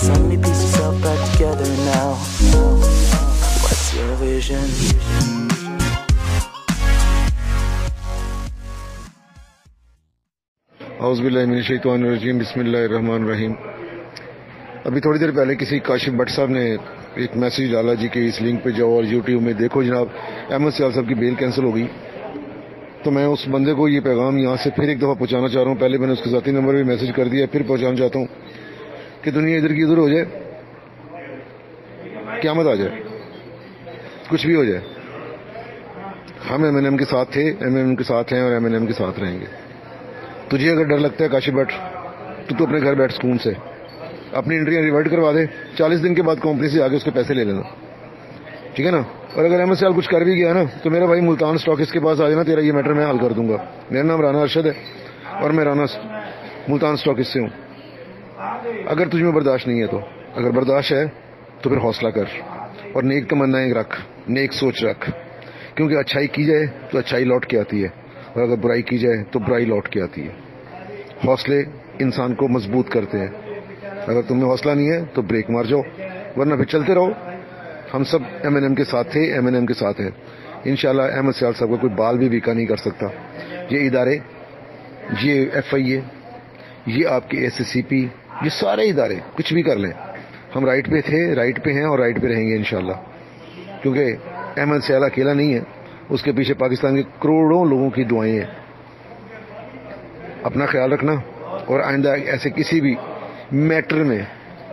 Suddenly piece yourself back together now. What's your vision? اعوذ باللہ من الشیطان الرجیم، بسم اللہ الرحمن الرحیم۔ ابھی تھوڑی دیر پہلے کسی کاشف بٹ صاحب نے ایک میسیج ڈالا جی کہ اس لنک پہ جاؤ اور یوٹیوب میں دیکھو جناب احمد سیال صاحب کی بیل کینسل ہو گئی۔ تو میں اس بندے کو یہ پیغام یہاں سے پھر ایک دفعہ پہنچانا چاہ رہا ہوں۔ پہلے میں نے اس کے ذاتی نمبر بھی میسیج کر دیا، پھر پہنچانا چاہتا ہوں کہ دنیا ادھر کی ادھر ہو جائے، قیامت آ جائے، کچھ بھی ہو جائے، ہم ایم این ایم کے ساتھ تھے، ایم این ایم کے ساتھ ہیں اور ایم این ایم کے ساتھ رہیں گے۔ تجھے اگر ڈر لگتا ہے کاشف بٹ تو اپنے گھر بیٹھ سکون سے اپنی انٹریاں ریورٹ کروا دے، 40 دن کے بعد کمپنی سے آگے اس کے پیسے لے لینا، ٹھیک ہے نا۔ اور اگر احمد سیال کچھ کر بھی گیا نا تو میرا بھائی ملتان اسٹاکس کے پاس آ جانا، تیرا یہ میٹر میں حل کر دوں گا۔ میرا نام رانا ارشد ہے اور میں رانا ملتان اسٹاکس سے ہوں۔ اگر تجھ میں برداشت نہیں ہے تو، اگر برداشت ہے تو پھر حوصلہ کر اور نیک تمنائیں رکھ، نیک سوچ رکھ، کیونکہ اچھائی کی جائے تو اچھائی لوٹ کے آتی ہے اور اگر برائی کی جائے تو برائی لوٹ کے آتی ہے۔ حوصلے انسان کو مضبوط کرتے ہیں، اگر تم میں حوصلہ نہیں ہے تو بریک مار جاؤ، ورنہ پھر چلتے رہو۔ ہم سب ایم این ایم کے ساتھ تھے، ایم این ایم کے ساتھ ہیں۔ انشاءاللہ احمد سیال صاحب کا کوئی بال بھی بیکا نہیں کر سکتا۔ یہ ادارے، یہ ایف آئی اے، یہ آپ کے ایس ایس سی پی، یہ سارے ادارے کچھ بھی کر لیں، ہم رائٹ پہ تھے، رائٹ پہ ہیں اور رائٹ پہ رہیں گے انشاءاللہ، کیونکہ احمد سیال اکیلا نہیں ہے، اس کے پیچھے پاکستان کے کروڑوں لوگوں کی دعائیں ہیں۔ اپنا خیال رکھنا اور آئندہ ایسے کسی بھی میٹر میں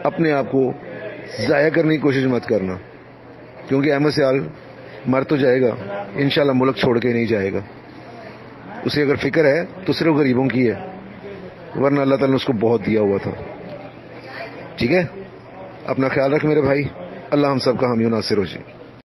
اپنے آپ کو ضائع کرنے کی کوشش مت کرنا، کیونکہ احمد سیال مر تو جائے گا، انشاءاللہ ملک چھوڑ کے نہیں جائے گا۔ اسے اگر فکر ہے تو صرف غریبوں کی ہے، ورنہ اللہ تعالیٰ نے اس کو بہت دیا ہوا تھا، ٹھیک ہے۔ اپنا خیال رکھ میرے بھائی، اللہ ہم سب کا حامی و ناصر ہو جائے۔